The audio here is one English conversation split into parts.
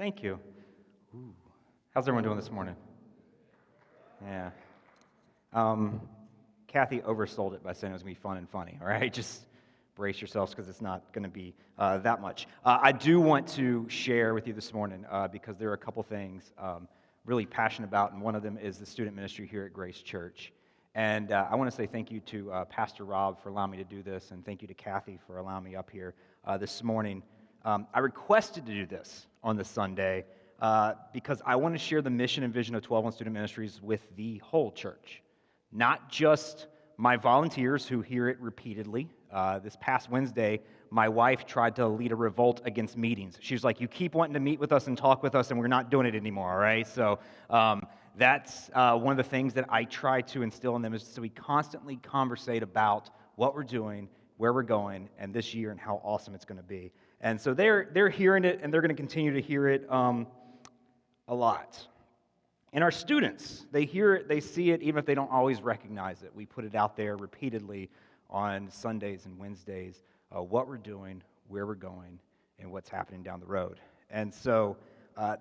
Thank you. Ooh. How's everyone doing this morning? Yeah. Kathy oversold it by saying it was going to be fun and funny, all right? Just brace yourselves because it's not going to be that much. I do want to share with you this morning because there are a couple things really passionate about, and one of them is the student ministry here at Grace Church. And I want to say thank you to Pastor Rob for allowing me to do this, and thank you to Kathy for allowing me up here this morning. I requested to do this on this Sunday because I want to share the mission and vision of Tweleveone Student Ministries with the whole church, not just my volunteers who hear it repeatedly. This past Wednesday, my wife tried to lead a revolt against meetings. She was like, you keep wanting to meet with us and talk with us, and we're not doing it anymore, all right? So that's one of the things that I try to instill in them is so we constantly conversate about what we're doing, where we're going, and this year and how awesome it's going to be. And so they're hearing it, and they're going to continue to hear it a lot. And our students, they hear it, they see it, even if they don't always recognize it. We put it out there repeatedly on Sundays and Wednesdays, what we're doing, where we're going, and what's happening down the road. And so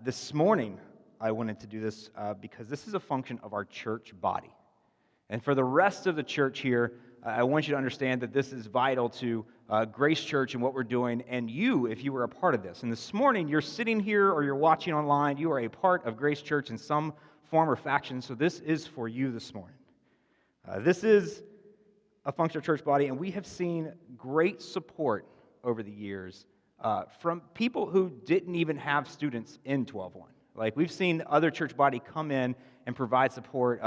this morning, I wanted to do this because this is a function of our church body. And for the rest of the church here, I want you to understand that this is vital to Grace Church and what we're doing, and you, if you were a part of this. And this morning, you're sitting here or you're watching online, you are a part of Grace Church in some form or faction, so this is for you this morning. This is a function of church body, and we have seen great support over the years from people who didn't even have students in Tweleveone. Like, we've seen other church body come in and provide support.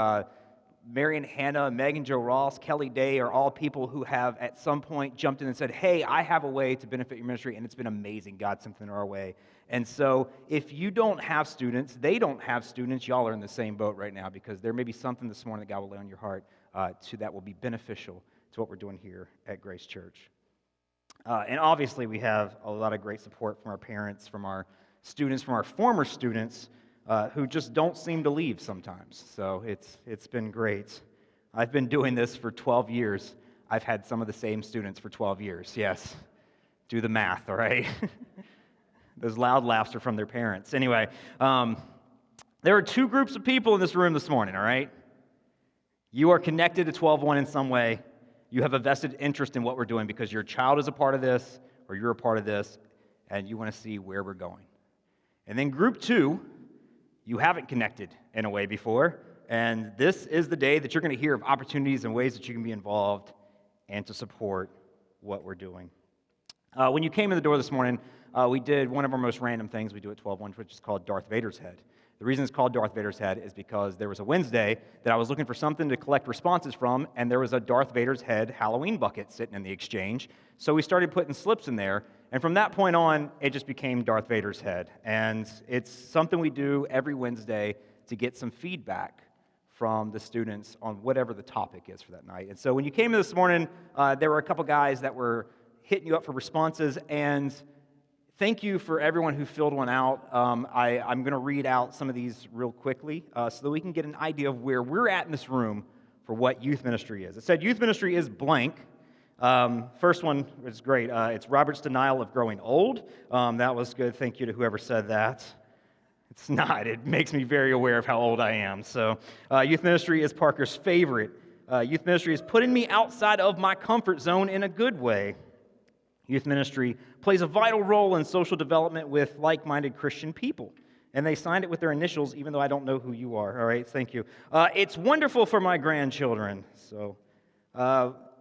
Mary and Hannah, Megan Joe Ross, Kelly Day are all people who have at some point jumped in and said, hey, I have a way to benefit your ministry, and it's been amazing. God sent them our way. And so if you don't have students, they don't have students, y'all are in the same boat right now because there may be something this morning that God will lay on your heart that will be beneficial to what we're doing here at Grace Church. And obviously we have a lot of great support from our parents, from our students, from our former students, who just don't seem to leave sometimes. So it's been great. I've been doing this for 12 years. I've had some of the same students for 12 years, yes. Do the math, all right? Those loud laughs are from their parents. Anyway, there are two groups of people in this room this morning, all right? You are connected to Tweleveone in some way. You have a vested interest in what we're doing because your child is a part of this, or you're a part of this, and you want to see where we're going. And then group two, you haven't connected in a way before, and this is the day that you're going to hear of opportunities and ways that you can be involved and to support what we're doing. When you came in the door this morning, we did one of our most random things we do at Tweleveone, which is called Darth Vader's Head. The reason it's called Darth Vader's Head is because there was a Wednesday that I was looking for something to collect responses from, and there was a Darth Vader's Head Halloween bucket sitting in the exchange. So we started putting slips in there, and from that point on, it just became Darth Vader's Head. And it's something we do every Wednesday to get some feedback from the students on whatever the topic is for that night. And so when you came in this morning, there were a couple guys that were hitting you up for responses, and thank you for everyone who filled one out. I'm going to read out some of these real quickly so that we can get an idea of where we're at in this room for what youth ministry is. It said youth ministry is blank. First one is great. It's Robert's denial of growing old. That was good. Thank you to whoever said that. It's not. It makes me very aware of how old I am. So youth ministry is Parker's favorite. Youth ministry is putting me outside of my comfort zone in a good way. Youth ministry plays a vital role in social development with like-minded Christian people. And they signed it with their initials, even though I don't know who you are. All right, thank you. It's wonderful for my grandchildren. So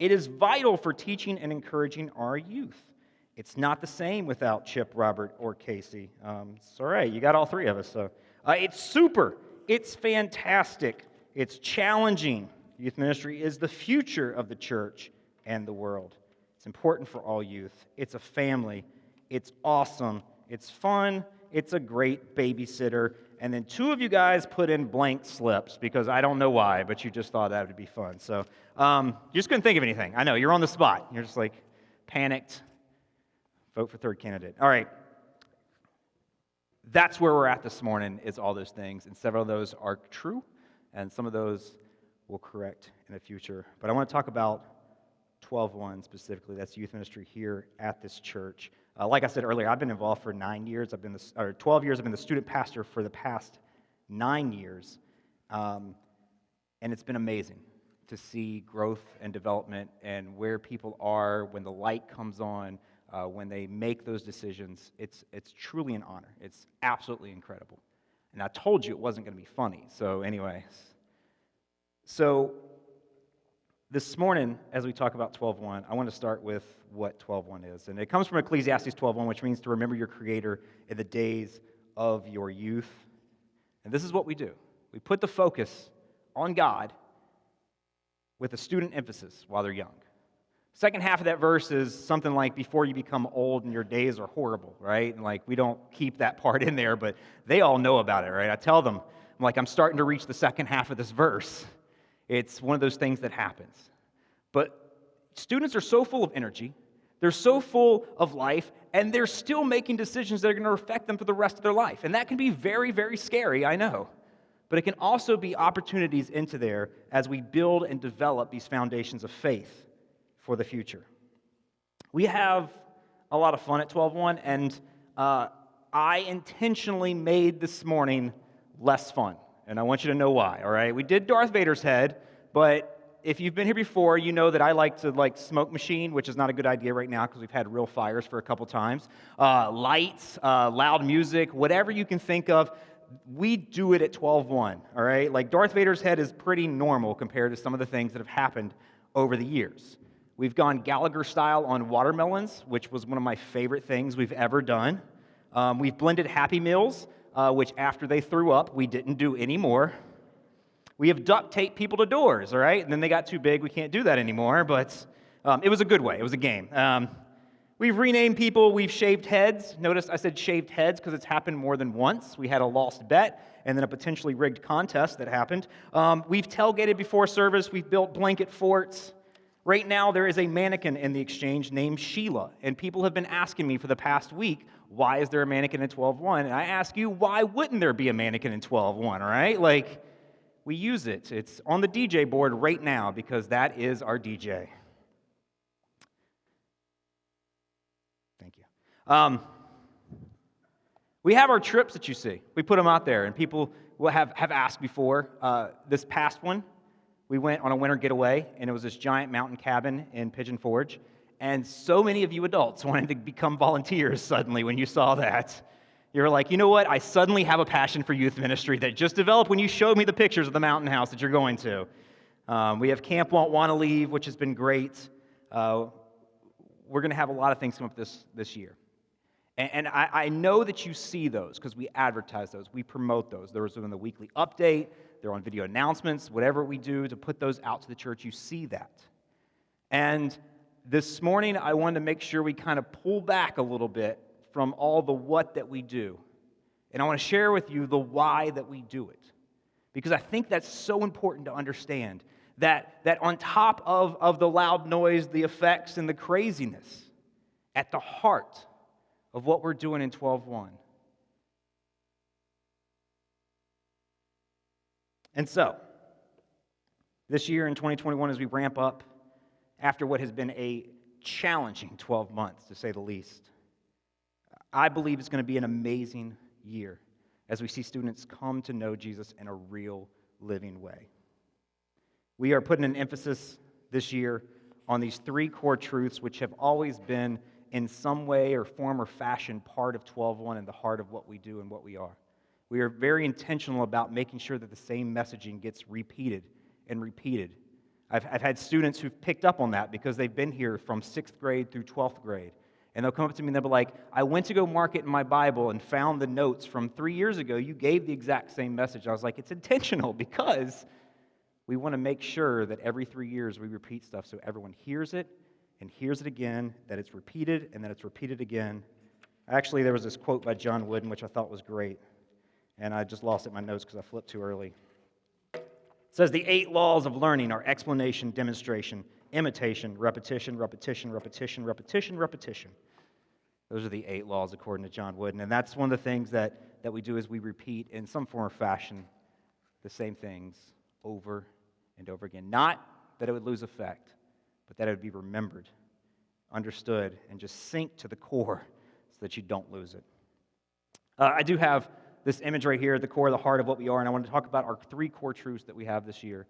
it is vital for teaching and encouraging our youth. It's not the same without Chip, Robert, or Casey. It's all right, you got all three of us. So it's super. It's fantastic. It's challenging. Youth ministry is the future of the church and the world. It's important for all youth. It's a family. It's awesome. It's fun. It's a great babysitter. And then two of you guys put in blank slips because I don't know why, but you just thought that would be fun. So you just couldn't think of anything. I know, you're on the spot. You're just like panicked. Vote for third candidate. All right. That's where we're at this morning is all those things. And several of those are true, and some of those will correct in the future. But I want to talk about Tweleveone specifically. That's youth ministry here at this church. Like I said earlier, I've been involved for 9 years. 12 years. I've been the student pastor for the past 9 years. And it's been amazing to see growth and development and where people are when the light comes on, when they make those decisions. It's truly an honor. It's absolutely incredible. And I told you it wasn't going to be funny. So anyways. So this morning, as we talk about 12:1, I want to start with what 12:1 is. And it comes from Ecclesiastes 12:1, which means to remember your Creator in the days of your youth. And this is what we do. We put the focus on God with a student emphasis while they're young. Second half of that verse is something like, before you become old and your days are horrible, right? And like, we don't keep that part in there, but they all know about it, right? I tell them, I'm starting to reach the second half of this verse. It's one of those things that happens. But students are so full of energy, they're so full of life, and they're still making decisions that are going to affect them for the rest of their life. And that can be very, very scary, I know. But it can also be opportunities into there as we build and develop these foundations of faith for the future. We have a lot of fun at 12:1, and I intentionally made this morning less fun. And I want you to know why, all right? We did Darth Vader's head, but if you've been here before, you know that I like to smoke machine, which is not a good idea right now because we've had real fires for a couple times. Lights, loud music, whatever you can think of, we do it at 12:1, all right? Like Darth Vader's head is pretty normal compared to some of the things that have happened over the years. We've gone Gallagher style on watermelons, which was one of my favorite things we've ever done. We've blended Happy Meals, which after they threw up, we didn't do anymore. We have duct taped people to doors, all right? And then they got too big, we can't do that anymore, but it was a good way, it was a game. We've renamed people, we've shaved heads. Notice I said shaved heads because it's happened more than once. We had a lost bet and then a potentially rigged contest that happened. We've tailgated before service, we've built blanket forts. Right now, there is a mannequin in the exchange named Sheila, and people have been asking me for the past week, why is there a mannequin in 12:1? And I ask you, why wouldn't there be a mannequin in 12:1, all right? We use it. It's on the DJ board right now because that is our DJ. Thank you. We have our trips that you see. We put them out there, and people will have asked before. This past one, we went on a winter getaway, and it was this giant mountain cabin in Pigeon Forge. And so many of you adults wanted to become volunteers suddenly when you saw that. You were like, you know what? I suddenly have a passion for youth ministry that just developed when you showed me the pictures of the mountain house that you're going to. We have Camp Won't Wanna Leave, which has been great. We're going to have a lot of things come up this year. And I know that you see those because we advertise those. We promote those. Those are in the weekly update. They're on video announcements. Whatever we do to put those out to the church, you see that. And this morning, I wanted to make sure we kind of pull back a little bit from all the what that we do. And I want to share with you the why that we do it. Because I think that's so important to understand that on top of the loud noise, the effects, and the craziness, at the heart of what we're doing in 12:1. And so, this year in 2021, as we ramp up, after what has been a challenging 12 months, to say the least, I believe it's going to be an amazing year as we see students come to know Jesus in a real, living way. We are putting an emphasis this year on these 3 core truths, which have always been, in some way or form or fashion, part of 12:1 and the heart of what we do and what we are. We are very intentional about making sure that the same messaging gets repeated and repeated. I've had students who've picked up on that because they've been here from 6th grade through 12th grade. And they'll come up to me and they'll be like, I went to go mark it in my Bible and found the notes from 3 years ago. You gave the exact same message. I was like, it's intentional because we want to make sure that every 3 years we repeat stuff so everyone hears it and hears it again, that it's repeated and that it's repeated again. Actually, there was this quote by John Wooden, which I thought was great. And I just lost it in my notes because I flipped too early. It says the 8 laws of learning are explanation, demonstration, imitation, repetition, repetition, repetition, repetition, repetition. Those are the 8 laws according to John Wooden. And that's one of the things that we do is we repeat in some form or fashion the same things over and over again. Not that it would lose effect, but that it would be remembered, understood, and just sink to the core so that you don't lose it. I do have this image right here at the core of the heart of what we are, and I want to talk about our 3 core truths that we have this year.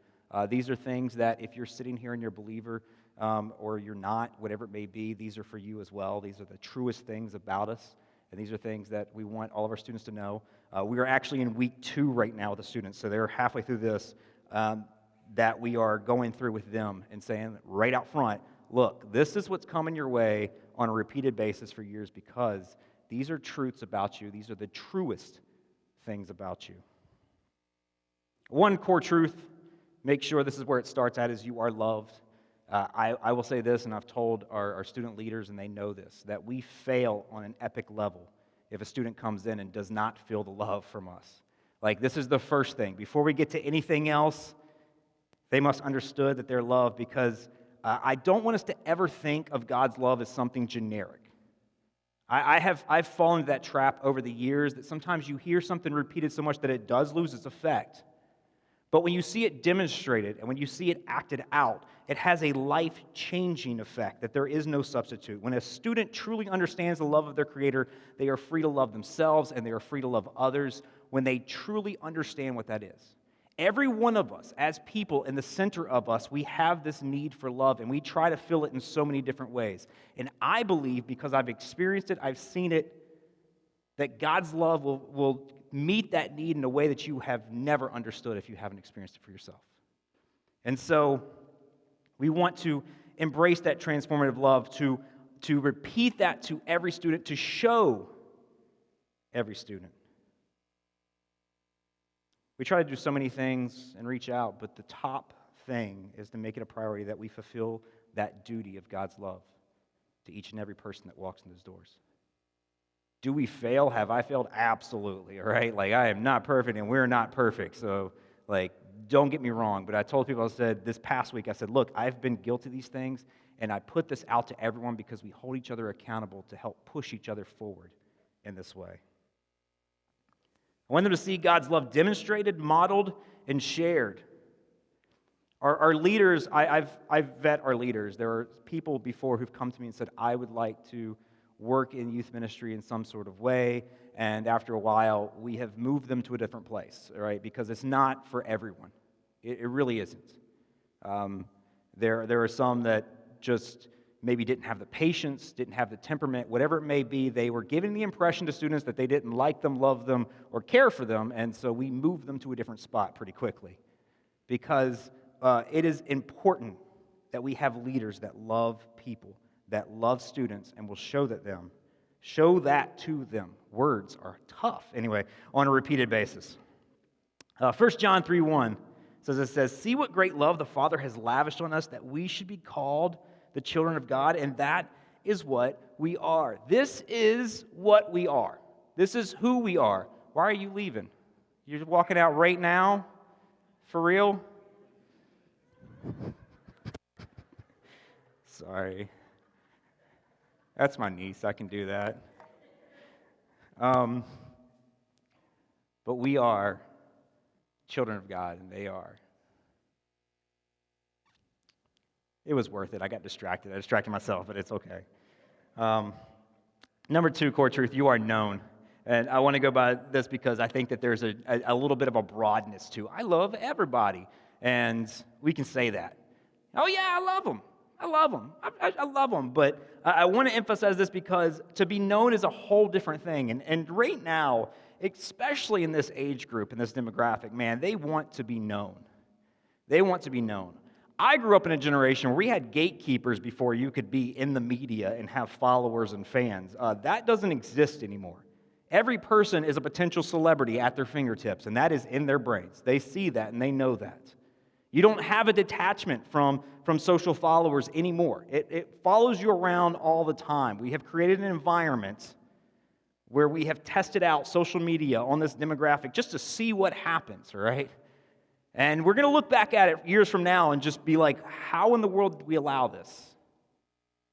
These are things that if you're sitting here and you're a believer or you're not, whatever it may be, these are for you as well. These are the truest things about us, and these are things that we want all of our students to know. We are actually in week 2 right now with the students, so they're halfway through this, that we are going through with them and saying right out front, look, this is what's coming your way on a repeated basis for years because these are truths about you. These are the truest things about you. One core truth, make sure this is where it starts at, is you are loved. I will say this, and I've told our student leaders, and they know this, that we fail on an epic level if a student comes in and does not feel the love from us. Like, this is the first thing. Before we get to anything else, they must understood that they're loved because I don't want us to ever think of God's love as something generic. I've fallen into that trap over the years that sometimes you hear something repeated so much that it does lose its effect. But when you see it demonstrated and when you see it acted out, it has a life-changing effect that there is no substitute. When a student truly understands the love of their Creator, they are free to love themselves and they are free to love others when they truly understand what that is. Every one of us, as people in the center of us, we have this need for love, and we try to fill it in so many different ways. And I believe, because I've experienced it, I've seen it, that God's love will meet that need in a way that you have never understood if you haven't experienced it for yourself. And so we want to embrace that transformative love, to repeat that to every student, to show every student. We try to do so many things and reach out, but the top thing is to make it a priority that we fulfill that duty of God's love to each and every person that walks in those doors. Do we fail? Have I failed? Absolutely, all right? Like, I am not perfect, and we're not perfect, so, like, don't get me wrong, but I told people, I said, this past week, I said, look, I've been guilty of these things, and I put this out to everyone because we hold each other accountable to help push each other forward in this way. I want them to see God's love demonstrated, modeled, and shared. Our leaders, I've vet our leaders. There are people before who've come to me and said, I would like to work in youth ministry in some sort of way, and after a while, we have moved them to a different place, right? Because it's not for everyone. It really isn't. There are some that just maybe didn't have the patience, didn't have the temperament, whatever it may be. They were giving the impression to students that they didn't like them, love them, or care for them, and so we moved them to a different spot pretty quickly. Because it is important that we have leaders that love people, that love students, and will show that to them. Words are tough, anyway, on a repeated basis. 1 John 3:1 says, see what great love the Father has lavished on us that we should be called the children of God, and that is what we are. This is what we are. This is who we are. Why are you leaving? You're walking out right now? For real? Sorry. That's my niece. I can do that. But we are children of God, and they are. It was worth it. I got distracted. I distracted myself, but it's okay. Number 2, core truth, you are known. And I want to go by this because I think that there's a little bit of a broadness to I love everybody. And we can say that. Oh, yeah, I love them. I love them. I love them. But I want to emphasize this because to be known is a whole different thing. And right now, especially in this age group, in this demographic, man, they want to be known. They want to be known. I grew up in a generation where we had gatekeepers before you could be in the media and have followers and fans. That doesn't exist anymore. Every person is a potential celebrity at their fingertips, and that is in their brains. They see that, and they know that. You don't have a detachment from social followers anymore. It follows you around all the time. We have created an environment where we have tested out social media on this demographic just to see what happens, right? And we're going to look back at it years from now and just be like, how in the world did we allow this?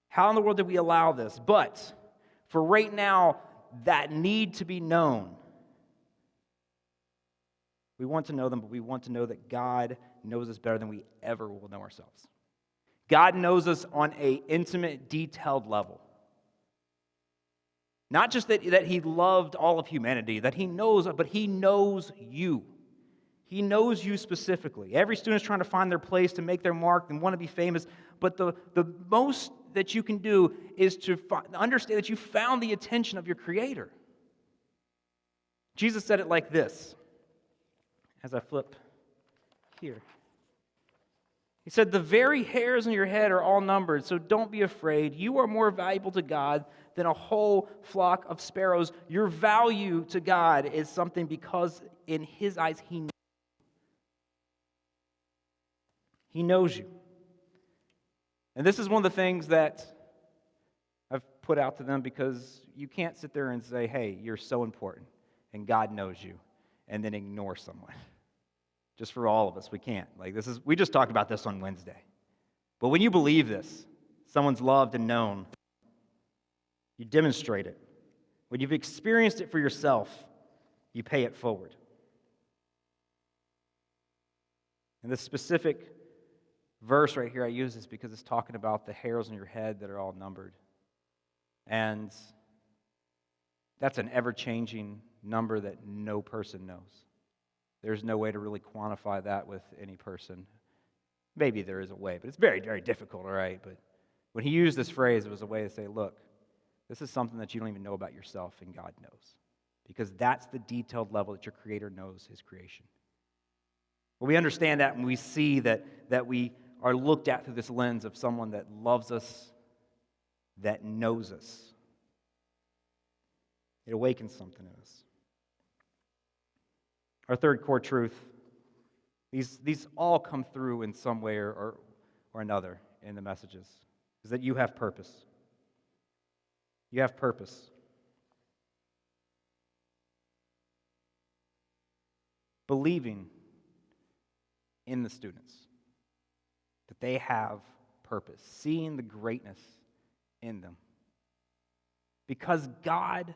How in the world did we allow this? But for right now, that need to be known. We want to know them, but we want to know that God knows us better than we ever will know ourselves. God knows us on an intimate, detailed level. Not just that he loved all of humanity, that he knows, but he knows you. He knows you specifically. Every student's trying to find their place, to make their mark, and want to be famous. But the most that you can do is to understand that you found the attention of your Creator. Jesus said it like this, as I flip here. He said, "The very hairs on your head are all numbered, so don't be afraid. You are more valuable to God than a whole flock of sparrows." Your value to God is something because in His eyes, He knows you. And this is one of the things that I've put out to them, because you can't sit there and say, "Hey, you're so important, and God knows you," and then ignore someone. Just for all of us, we can't. We just talked about this on Wednesday. But when you believe this, someone's loved and known, you demonstrate it. When you've experienced it for yourself, you pay it forward. And this specific verse right here, I use this because it's talking about the hairs on your head that are all numbered. And that's an ever-changing number that no person knows. There's no way to really quantify that with any person. Maybe there is a way, but it's very, very difficult, all right? But when he used this phrase, it was a way to say, look, this is something that you don't even know about yourself, and God knows. Because that's the detailed level that your Creator knows His creation. When we understand that, and we see that we are looked at through this lens of someone that loves us, that knows us, it awakens something in us. Our third core truth, these all come through in some way or another in the messages, is that you have purpose. You have purpose. Believing in the students, that they have purpose, seeing the greatness in them. Because God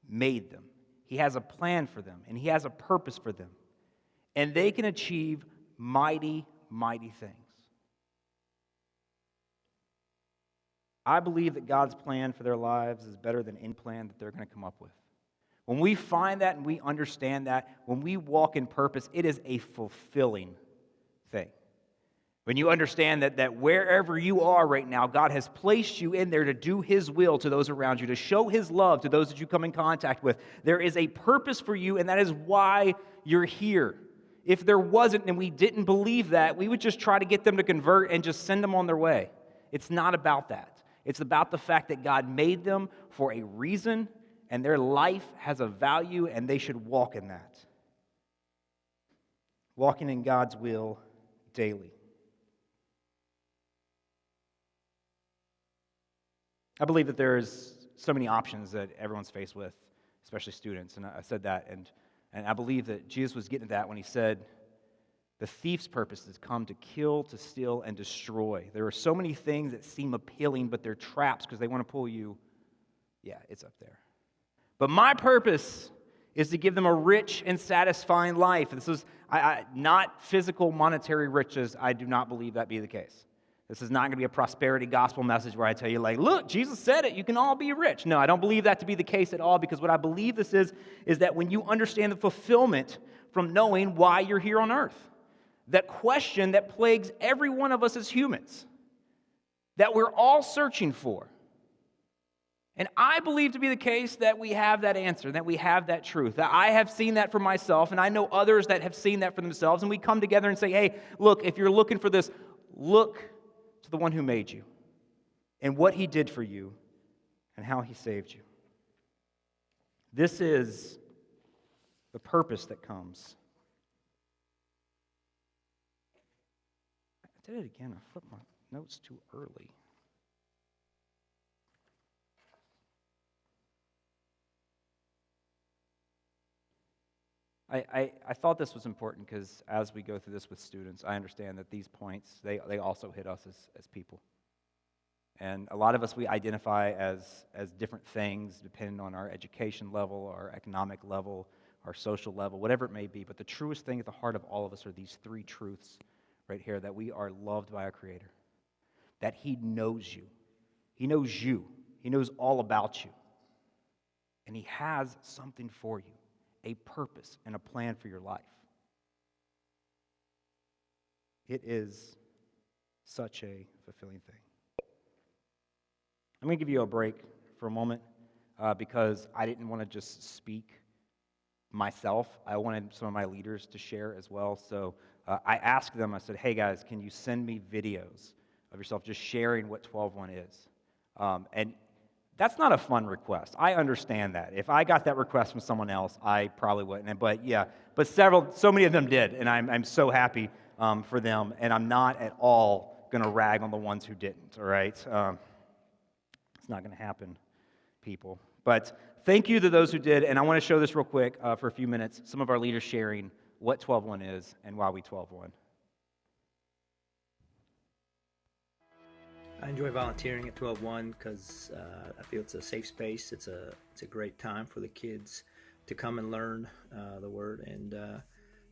made them. He has a plan for them, and He has a purpose for them. And they can achieve mighty, mighty things. I believe that God's plan for their lives is better than any plan that they're going to come up with. When we find that and we understand that, when we walk in purpose, it is a fulfilling thing. When you understand that wherever you are right now, God has placed you in there to do His will to those around you, to show His love to those that you come in contact with. There is a purpose for you, and that is why you're here. If there wasn't and we didn't believe that, we would just try to get them to convert and just send them on their way. It's not about that. It's about the fact that God made them for a reason, and their life has a value, and they should walk in that. Walking in God's will daily. I believe that there's so many options that everyone's faced with, especially students, and I said that, and I believe that Jesus was getting to that when He said, the thief's purpose has come to kill, to steal, and destroy. There are so many things that seem appealing, but they're traps because they want to pull you. Yeah, it's up there. But my purpose is to give them a rich and satisfying life. This is not physical, monetary riches. I do not believe that be the case. This is not going to be a prosperity gospel message where I tell you, look, Jesus said it, you can all be rich. No, I don't believe that to be the case at all, because what I believe this is that when you understand the fulfillment from knowing why you're here on earth, that question that plagues every one of us as humans, that we're all searching for. And I believe to be the case that we have that answer, that we have that truth, that I have seen that for myself, and I know others that have seen that for themselves, and we come together and say, hey, look, if you're looking for this, look to the one who made you and what He did for you and how He saved you. This is the purpose that comes. I did it again. I flipped my notes too early. I thought this was important because as we go through this with students, I understand that these points, they also hit us as people. And a lot of us, we identify as different things depending on our education level, our economic level, our social level, whatever it may be. But the truest thing at the heart of all of us are these three truths right here, that we are loved by our Creator, that He knows you. He knows you. He knows all about you. and he has something for you, a purpose and a plan for your life. It is such a fulfilling thing. I'm going to give you a break for a moment because I didn't want to just speak myself. I wanted some of my leaders to share as well. So I asked them, I said, hey guys, can you send me videos of yourself just sharing what 12:1 is? And that's not a fun request. I understand that. If I got that request from someone else, I probably wouldn't. But yeah, but so many of them did, and I'm so happy for them. And I'm not at all going to rag on the ones who didn't. All right, it's not going to happen, people. But thank you to those who did. And I want to show this real quick for a few minutes. Some of our leaders sharing what 12:1 is and why we 12:1. I enjoy volunteering at Tweleveone because I feel it's a safe space. It's a great time for the kids to come and learn the Word, and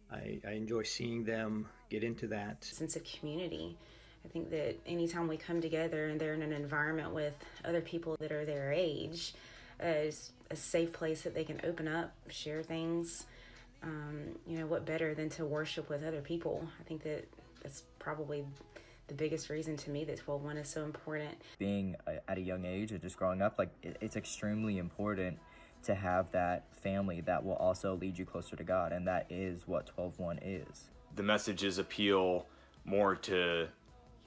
I enjoy seeing them get into that sense of community. I think that anytime we come together and they're in an environment with other people that are their age, it's a safe place that they can open up, share things. What better than to worship with other people? I think that's probably the biggest reason to me that 12:1 is so important. Being at a young age or just growing up, it's extremely important to have that family that will also lead you closer to God, and that is what 12:1 is. The messages appeal more to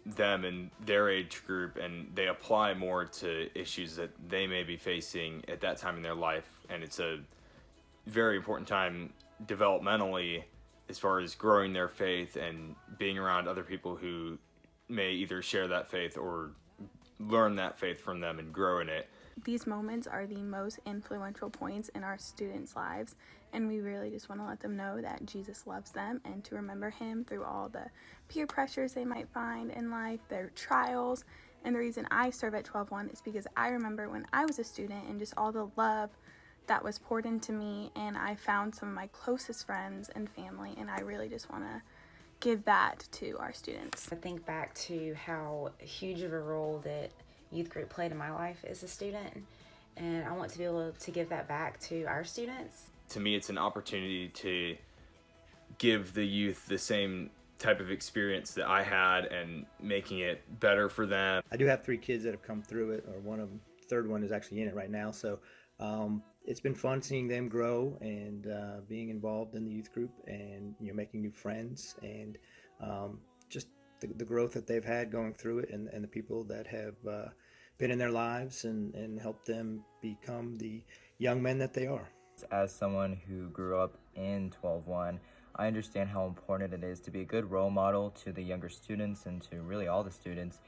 them and their age group, and they apply more to issues that they may be facing at that time in their life, and it's a very important time developmentally as far as growing their faith and being around other people who may either share that faith or learn that faith from them and grow in it. These moments are the most influential points in our students' lives, and we really just want to let them know that Jesus loves them and to remember him through all the peer pressures they might find in life, their trials. And the reason I serve at 12:1 is because I remember when I was a student and just all the love that was poured into me, and I found some of my closest friends and family, and I really just want to give that to our students. I think back to how huge of a role that youth group played in my life as a student, and I want to be able to give that back to our students. To me, it's an opportunity to give the youth the same type of experience that I had and making it better for them. I do have 3 kids that have come through it, or one of them, third one is actually in it right now. So it's been fun seeing them grow and being involved in the youth group, and making new friends, and just the growth that they've had going through it, and the people that have been in their lives and helped them become the young men that they are. As someone who grew up in 12:1, I understand how important it is to be a good role model to the younger students and to really all the students.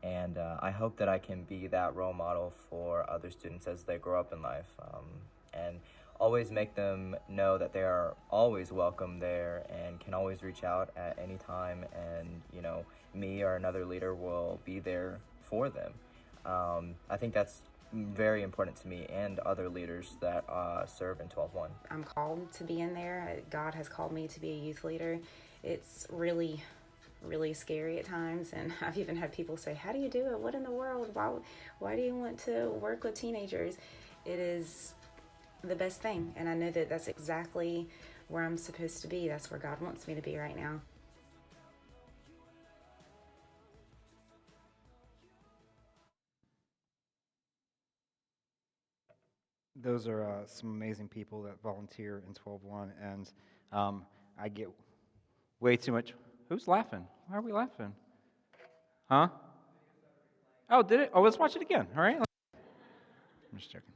And I hope that I can be that role model for other students as they grow up in life, and always make them know that they are always welcome there and can always reach out at any time, and me or another leader will be there for them. I think that's very important to me and other leaders that serve in 12:1. I'm called to be in there. God has called me to be a youth leader. It's really scary at times, and I've even had people say, how do you do it? What in the world? Why do you want to work with teenagers? It is the best thing, and I know that that's exactly where I'm supposed to be. That's where God wants me to be right now. Those are some amazing people that volunteer in 12:1, and I get way too much. Who's laughing? Why are we laughing? Huh? Oh, did it? Oh, let's watch it again. All right. I'm just checking.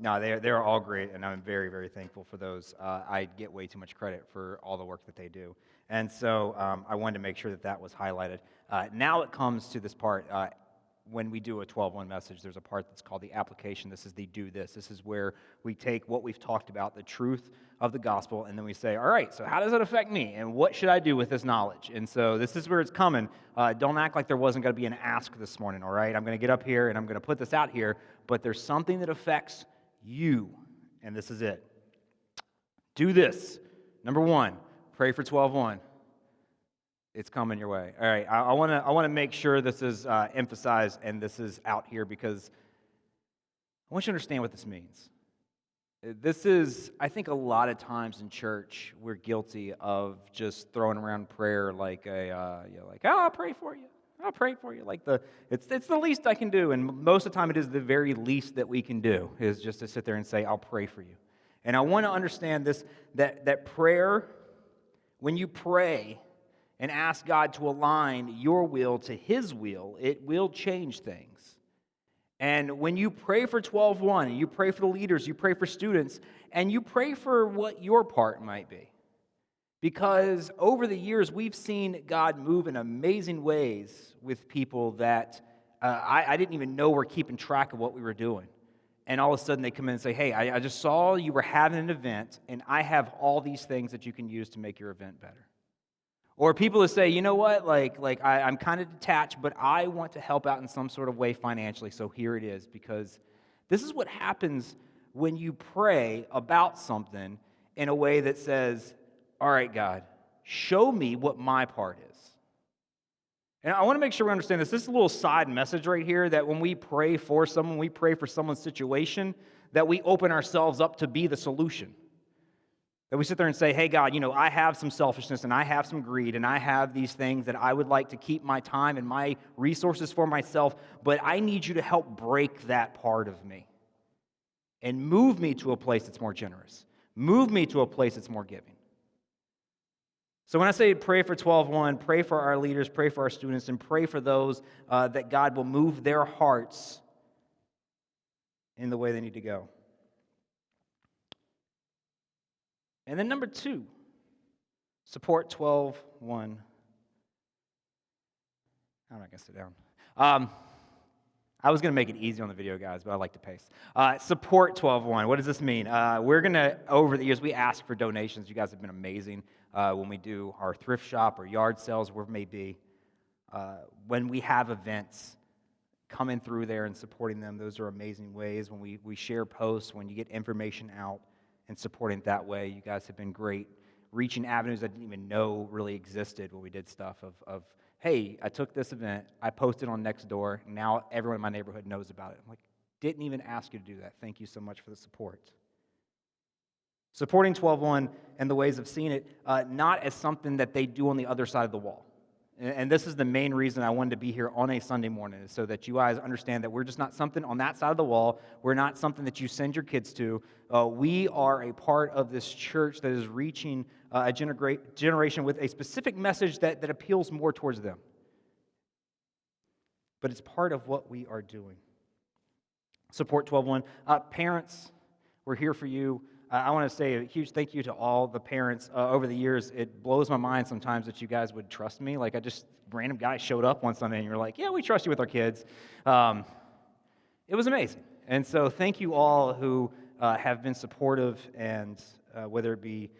No, they're all great, and I'm very, very thankful for those. I get way too much credit for all the work that they do, and so I wanted to make sure that was highlighted. Now it comes to this part. When we do a 12:1 message, there's a part that's called the application. This is the do this. This is where we take what we've talked about, the truth of the gospel, and then we say, all right, so how does it affect me? And what should I do with this knowledge? And so this is where it's coming. Don't act like there wasn't going to be an ask this morning, all right? I'm going to get up here and I'm going to put this out here, but there's something that affects you, and this is it. Do this. Number 1, pray for 12:1. It's coming your way. All right, I want to make sure this is emphasized and this is out here because I want you to understand what this means. This is, I think a lot of times in church, we're guilty of just throwing around prayer like oh, I'll pray for you. I'll pray for you. It's the least I can do. And most of the time it is the very least that we can do, is just to sit there and say, I'll pray for you. And I want to understand this, that prayer, when you pray and ask God to align your will to His will, it will change things. And when you pray for Tweleveone, and you pray for the leaders, you pray for students, and you pray for what your part might be. Because over the years, we've seen God move in amazing ways with people that I didn't even know were keeping track of what we were doing. And all of a sudden, they come in and say, hey, I just saw you were having an event, and I have all these things that you can use to make your event better. Or people who say, you know what, I'm kind of detached, but I want to help out in some sort of way financially, so here it is. Because this is what happens when you pray about something in a way that says, all right, God, show me what my part is. And I want to make sure we understand this. This is a little side message right here, that when we pray for someone, we pray for someone's situation, that we open ourselves up to be the solution. That we sit there and say, hey, God, I have some selfishness, and I have some greed, and I have these things that I would like to keep my time and my resources for myself, but I need you to help break that part of me and move me to a place that's more generous. Move me to a place that's more giving. So when I say pray for Tweleveone, pray for our leaders, pray for our students, and pray for those that God will move their hearts in the way they need to go. And then number 2, support Tweleveone. I'm not going to sit down. I was going to make it easy on the video, guys, but I like to pace. Support Tweleveone. What does this mean? We're going to, over the years, we ask for donations. You guys have been amazing when we do our thrift shop or yard sales, wherever it may be. When we have events, coming through there and supporting them, those are amazing ways. When we share posts, when you get information out and supporting it that way, you guys have been great. Reaching avenues I didn't even know really existed when we did stuff of hey, I took this event, I posted on Nextdoor, and now everyone in my neighborhood knows about it. I'm like, didn't even ask you to do that. Thank you so much for the support. Supporting Tweleveone and the ways of seeing it, not as something that they do on the other side of the wall. And this is the main reason I wanted to be here on a Sunday morning, is so that you guys understand that we're just not something on that side of the wall. We're not something that you send your kids to. We are a part of this church that is reaching a generation with a specific message that appeals more towards them. But it's part of what we are doing. Support Tweleveone. Parents, we're here for you. I want to say a huge thank you to all the parents. Over the years, it blows my mind sometimes that you guys would trust me. Like, random guy showed up one Sunday and you're like, yeah, we trust you with our kids. It was amazing. And so thank you all who have been supportive, and whether it be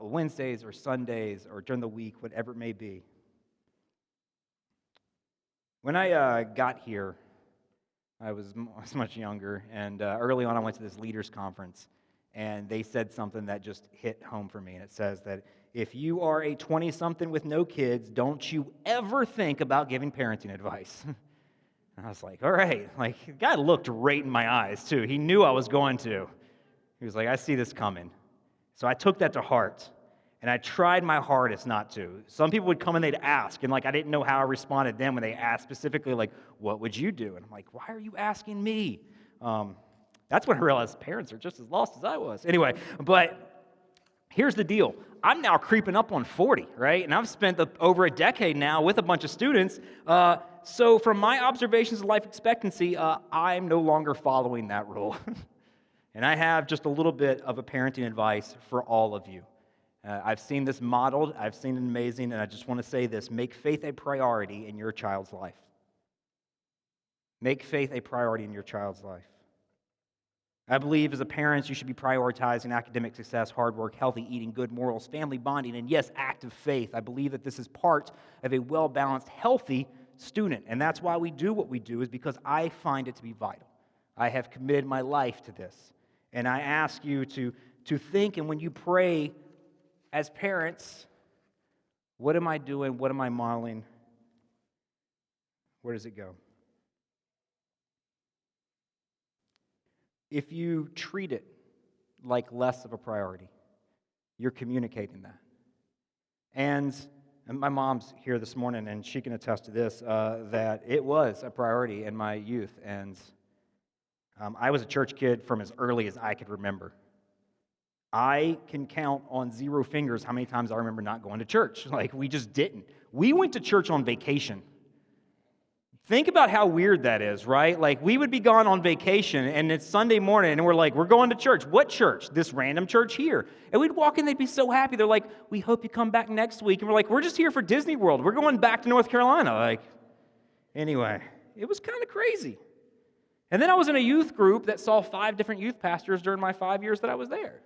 Wednesdays or Sundays or during the week, whatever it may be. When I got here, I was much younger, and early on I went to this leaders conference. And they said something that just hit home for me. And it says that if you are a 20-something with no kids, don't you ever think about giving parenting advice. And I was like, all right. Like, the guy looked right in my eyes, too. He knew I was going to. He was like, I see this coming. So I took that to heart. And I tried my hardest not to. Some people would come and they'd ask. And, I didn't know how I responded then when they asked specifically, what would you do? And I'm like, why are you asking me? That's when I realized parents are just as lost as I was. Anyway, but here's the deal. I'm now creeping up on 40, right? And I've spent over a decade now with a bunch of students. So from my observations of life expectancy, I'm no longer following that rule. And I have just a little bit of a parenting advice for all of you. I've seen this modeled. I've seen it amazing. And I just want to say this. Make faith a priority in your child's life. Make faith a priority in your child's life. I believe as a parent, you should be prioritizing academic success, hard work, healthy eating, good morals, family bonding, and yes, active faith. I believe that this is part of a well-balanced, healthy student. And that's why we do what we do, is because I find it to be vital. I have committed my life to this. And I ask you to think, and when you pray as parents, what am I doing? What am I modeling? Where does it go? if you treat it like less of a priority, you're communicating that. And my mom's here this morning, and she can attest to this, that it was a priority in my youth. And I was a church kid from as early as I could remember. I can count on 0 fingers how many times I remember not going to church. Like, we just didn't. We went to church on vacation. Think about how weird that is, right? Like, we would be gone on vacation, and it's Sunday morning, and we're like, we're going to church. What church? This random church here. And we'd walk in, they'd be so happy. They're like, we hope you come back next week. And we're like, we're just here for Disney World. We're going back to North Carolina. Like, anyway, it was kind of crazy. And then I was in a youth group that saw 5 different youth pastors during my 5 years that I was there.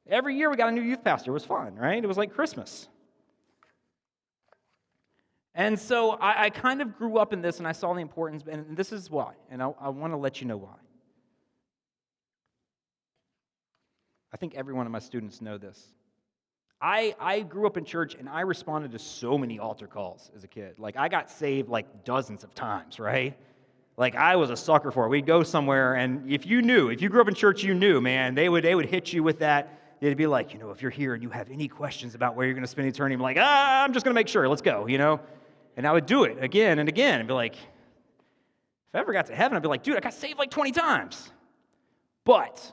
Every year we got a new youth pastor. It was fun, right? It was like Christmas. And so I kind of grew up in this, and I saw the importance, and this is why, and I want to let you know why. I think every one of my students know this. I grew up in church, and I responded to so many altar calls as a kid. Like, I got saved like dozens of times, right? Like, I was a sucker for it. We'd go somewhere, and if you grew up in church, you knew, man, they would hit you with that. They'd be like, if you're here and you have any questions about where you're going to spend eternity, I'm like, I'm just going to make sure. Let's go, And I would do it again and again and be like, if I ever got to heaven, I'd be like, dude, I got saved like 20 times. But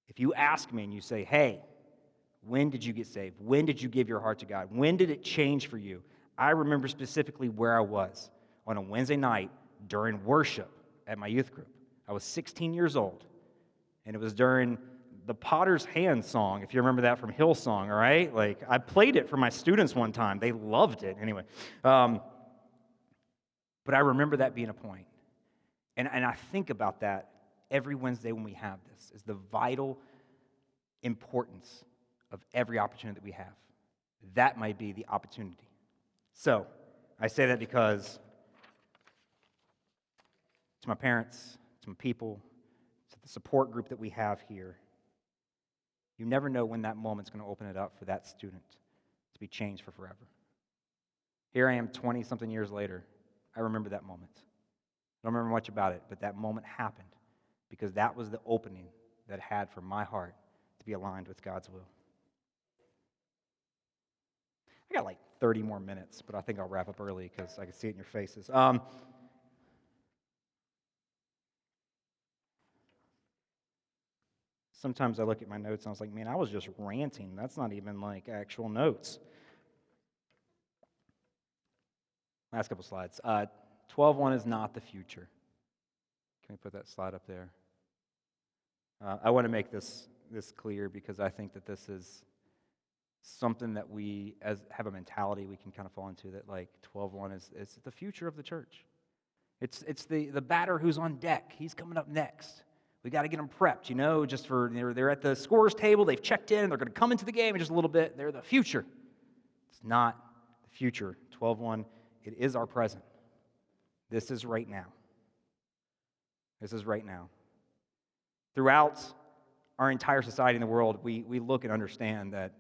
if you ask me and you say, hey, when did you get saved? When did you give your heart to God? When did it change for you? I remember specifically where I was on a Wednesday night during worship at my youth group. I was 16 years old, and it was during the Potter's Hand song, if you remember that from Hillsong, all right? Like, I played it for my students one time. They loved it. Anyway, but I remember that being a point. And I think about that every Wednesday when we have this, is the vital importance of every opportunity that we have. That might be the opportunity. So, I say that because to my parents, to my people, to the support group that we have here, you never know when that moment's going to open it up for that student to be changed for forever. Here I am 20-something years later. I remember that moment. I don't remember much about it, but that moment happened because that was the opening that it had for my heart to be aligned with God's will. I got like 30 more minutes, but I think I'll wrap up early because I can see it in your faces. Sometimes I look at my notes and I was like, man, I was just ranting. That's not even like actual notes. Last couple slides. 12:1 is not the future. Can we put that slide up there? I want to make this clear because I think that this is something that we have a mentality we can kind of fall into, that like 12:1 is the future of the church. It's the batter who's on deck. He's coming up next. We got to get them prepped, just for, they're at the scorer's table, they've checked in, they're going to come into the game in just a little bit. They're the future. It's not the future. 12:1, it is our present. This is right now. This is right now. Throughout our entire society in the world, we look and understand that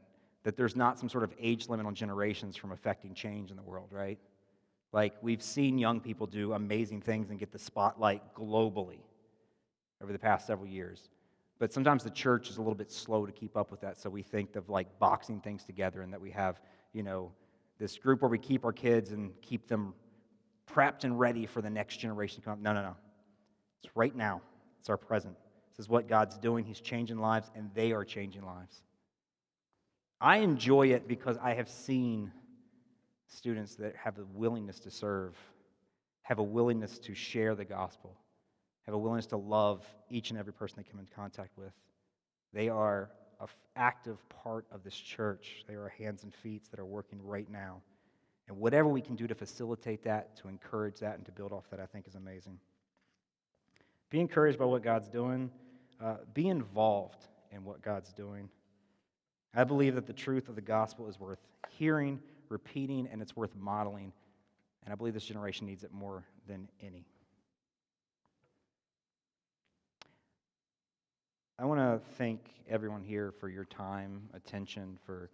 there's not some sort of age limit on generations from affecting change in the world, right? Like, we've seen young people do amazing things and get the spotlight globally over the past several years. But sometimes the church is a little bit slow to keep up with that, so we think of like boxing things together and that we have, this group where we keep our kids and keep them prepped and ready for the next generation to come. No. It's right now. It's our present. This is what God's doing. He's changing lives, and they are changing lives. I enjoy it because I have seen students that have a willingness to serve, have a willingness to share the gospel, have a willingness to love each and every person they come in contact with. They are an active part of this church. They are hands and feet that are working right now. And whatever we can do to facilitate that, to encourage that, and to build off that, I think is amazing. Be encouraged by what God's doing. Be involved in what God's doing. I believe that the truth of the gospel is worth hearing, repeating, and it's worth modeling. And I believe this generation needs it more than any. I want to thank everyone here for your time, attention for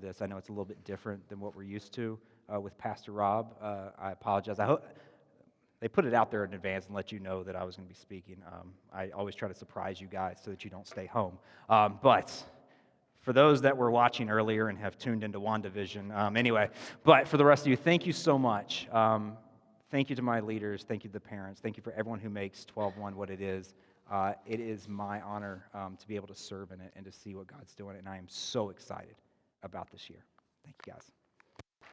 this. I know it's a little bit different than what we're used to with Pastor Rob. I apologize. I they put it out there in advance and let you know that I was going to be speaking. I always try to surprise you guys so that you don't stay home. But for those that were watching earlier and have tuned into WandaVision, anyway, but for the rest of you, thank you so much. Thank you to my leaders. Thank you to the parents. Thank you for everyone who makes 12-1 what it is. It is my honor to be able to serve in it and to see what God's doing, and I am so excited about this year. Thank you, guys.